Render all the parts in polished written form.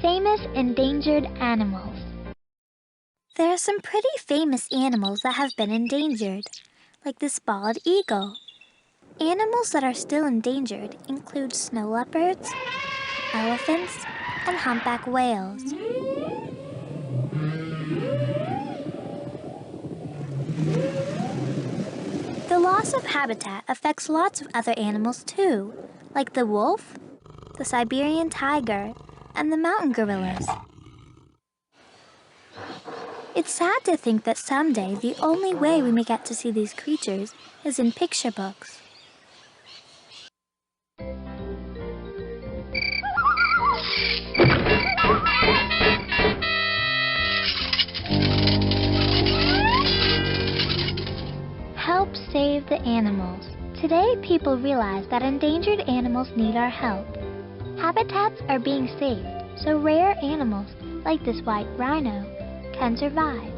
Famous endangered animals. There are some pretty famous animals that have been endangered, like this bald eagle. Animals that are still endangered include snow leopards, elephants, and humpback whales. The loss of habitat affects lots of other animals too, like the wolf, the Siberian tiger, and the mountain gorillas. It's sad to think that someday the only way we may get to see these creatures is in picture books. Help save the animals. Today, people realize that endangered animals need our help. Habitats are being saved, so rare animals, like this white rhino, can survive.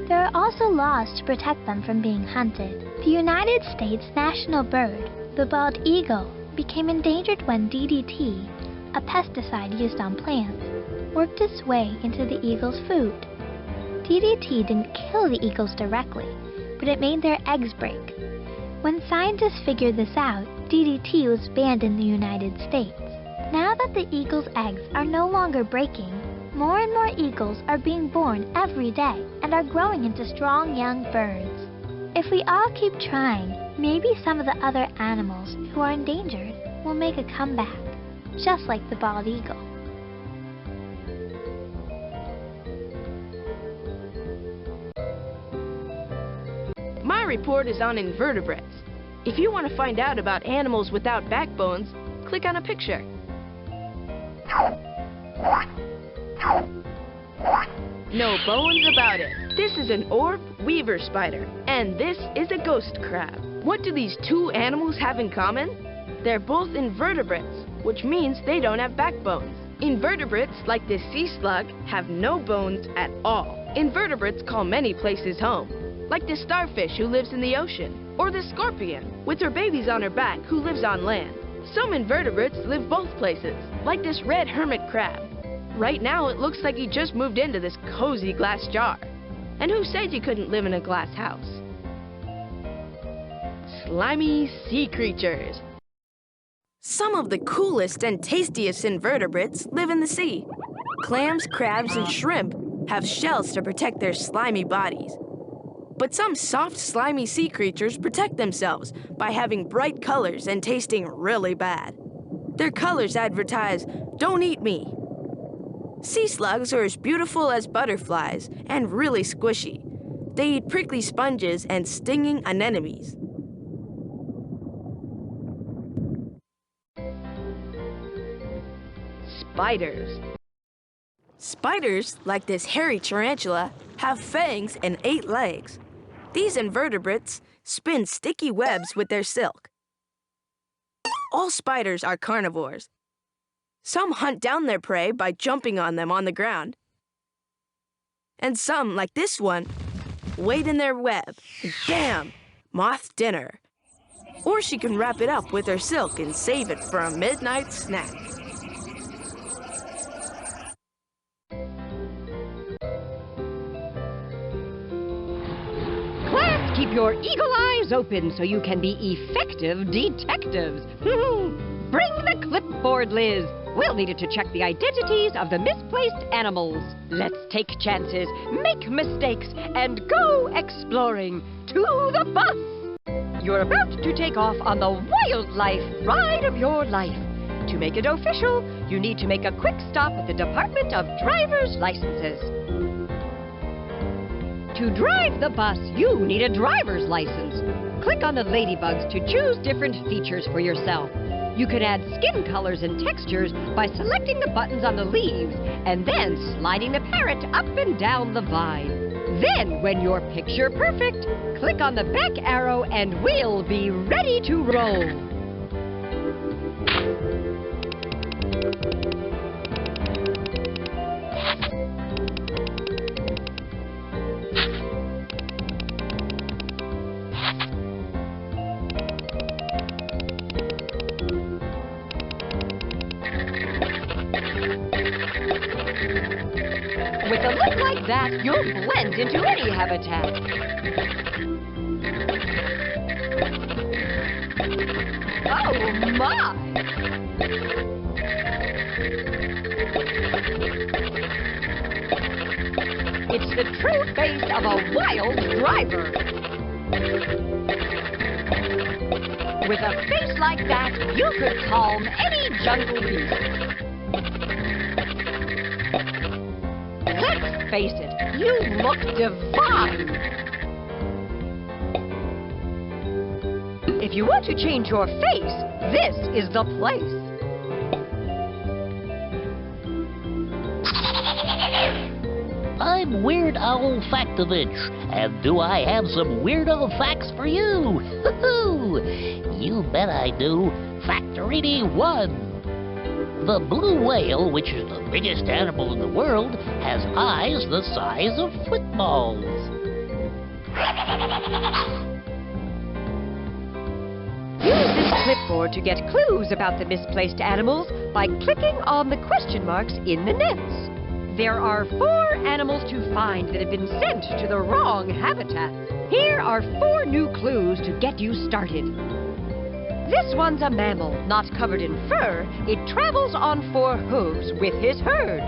There are also laws to protect them from being hunted. The United States national bird, the bald eagle, became endangered when DDT, a pesticide used on plants, worked its way into the eagle's food. DDT didn't kill the eagles directly, but it made their eggs break. When scientists figured this out, DDT was banned in the United States. Now that the eagle's eggs are no longer breaking, more and more eagles are being born every day and are growing into strong young birds. If we all keep trying, maybe some of the other animals who are endangered will make a comeback, just like the bald eagle. My report is on invertebrates. If you want to find out about animals without backbones, click on a picture. No bones about it. This is an orb weaver spider, and this is a ghost crab. What do these two animals have in common? They're both invertebrates, which means they don't have backbones. Invertebrates, like this sea slug, have no bones at all. Invertebrates call many places home, like the starfish who lives in the ocean, or the scorpion with her babies on her back who lives on land. Some invertebrates live both places, like this red hermit crab. Right now it looks like he just moved into this cozy glass jar. And who said you couldn't live in a glass house? Slimy sea creatures. Some of the coolest and tastiest invertebrates live in the sea. Clams, crabs, and shrimp have shells to protect their slimy bodies. But some soft, slimy sea creatures protect themselves by having bright colors and tasting really bad. Their colors advertise, "Don't eat me." Sea slugs are as beautiful as butterflies and really squishy. They eat prickly sponges and stinging anemones. Spiders. Spiders, like this hairy tarantula, have fangs and 8 legs. These invertebrates spin sticky webs with their silk. All spiders are carnivores. Some hunt down their prey by jumping on them on the ground. And some, like this one, wait in their web, and bam, moth dinner. Or she can wrap it up with her silk and save it for a midnight snack. Class, keep your eagle eyes open so you can be effective detectives. Bring the clipboard, Liz. We'll need it to check the identities of the misplaced animals. Let's take chances, make mistakes, and go exploring. To the bus! You're about to take off on the wildlife ride of your life. To make it official, you need to make a quick stop at the Department of Driver's Licenses. To drive the bus, you need a driver's license. Click on the ladybugs to choose different features for yourself. You can add skin colors and textures by selecting the buttons on the leaves and then sliding the parrot up and down the vine. Then, when you're picture perfect, click on the back arrow and we'll be ready to roll. With a look like that, you'll blend into any habitat. Oh, my! It's the true face of a wild driver. With a face like that, you could calm any jungle beast. Let's face it, you look divine. If you want to change your face, this is the place. I'm Weird Owl Factovich, and do I have some weirdo facts for you? You bet I do. Factorini 1. The blue whale, which is the biggest animal in the world, has eyes the size of footballs. Use this clipboard to get clues about the misplaced animals by clicking on the question marks in the nets. There are 4 animals to find that have been sent to the wrong habitat. Here are 4 new clues to get you started. This one's a mammal, not covered in fur. It travels on 4 hooves with his herd.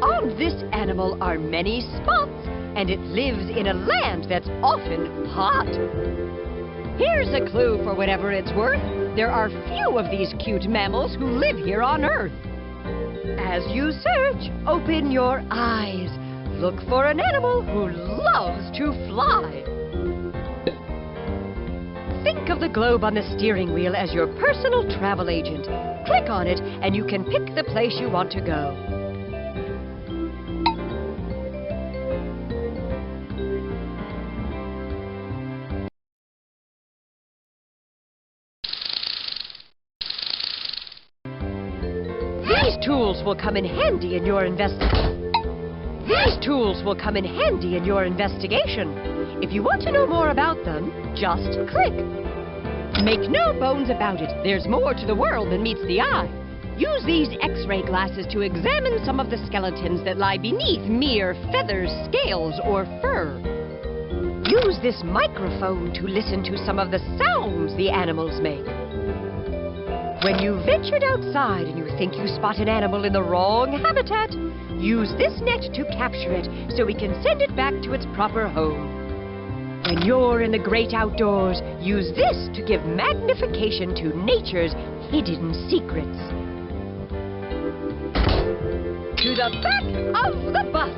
On this animal are many spots, and it lives in a land that's often hot. Here's a clue for whatever it's worth. There are few of these cute mammals who live here on Earth. As you search, open your eyes. Look for an animal who loves to fly. Think of the globe on the steering wheel as your personal travel agent. Click on it, and you can pick the place you want to go. These tools will come in handy in your investigation. If you want to know more about them, just click. Make no bones about it. There's more to the world than meets the eye. Use these X-ray glasses to examine some of the skeletons that lie beneath mere feathers, scales, or fur. Use this microphone to listen to some of the sounds the animals make. When you've ventured outside and you think you spot an animal in the wrong habitat, use this net to capture it so we can send it back to its proper home. When you're in the great outdoors, use this to give magnification to nature's hidden secrets. To the back of the bus.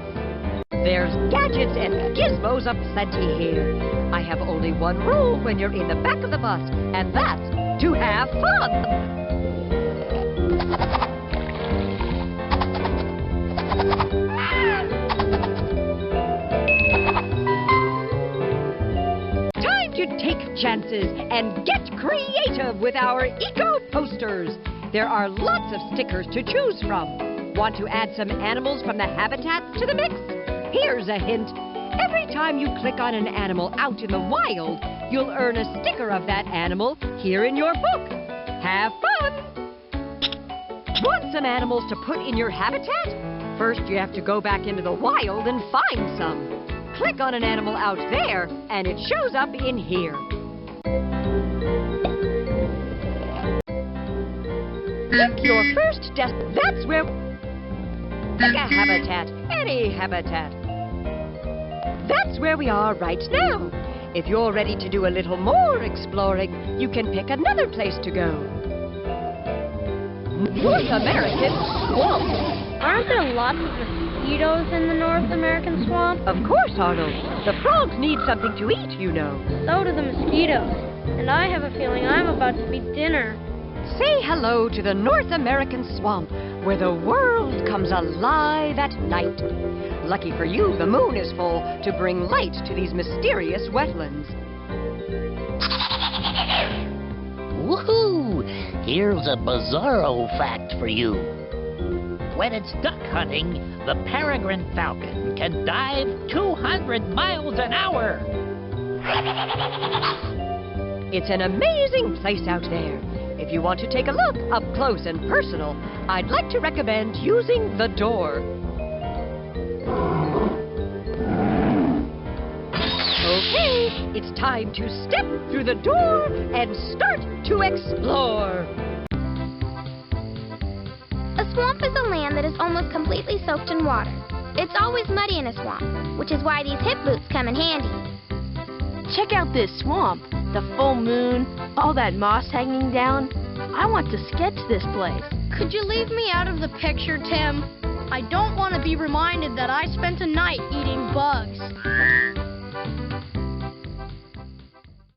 There's gadgets and gizmos aplenty here. I have only one rule when you're in the back of the bus, and that's to have fun. Time to take chances and get creative with our eco posters. There are lots of stickers to choose from. Want to add some animals from the habitats to the mix? Here's a hint. Every time you click on an animal out in the wild, you'll earn a sticker of that animal here in your book. Have fun! Want some animals to put in your habitat? First, you have to go back into the wild and find some. Click on an animal out there, and it shows up in here. Pick your first That's where... Pick a habitat. Any habitat. That's where we are right now. If you're ready to do a little more exploring, you can pick another place to go. North American swamp. Aren't there lots of mosquitoes in the North American swamp? Of course, Arnold. The frogs need something to eat, you know. So do the mosquitoes. And I have a feeling I'm about to be dinner. Say hello to the North American swamp, where the world comes alive at night. Lucky for you, the moon is full to bring light to these mysterious wetlands. Woohoo! Here's a bizarro fact for you. When it's duck hunting, the peregrine falcon can dive 200 miles an hour. It's an amazing place out there. If you want to take a look up close and personal, I'd like to recommend using the door. Okay, it's time to step through the door and start to explore. A swamp is a land that is almost completely soaked in water. It's always muddy in a swamp, which is why these hip boots come in handy. Check out this swamp. The full moon, all that moss hanging down. I want to sketch this place. Could you leave me out of the picture, Tim? I don't want to be reminded that I spent a night eating bugs.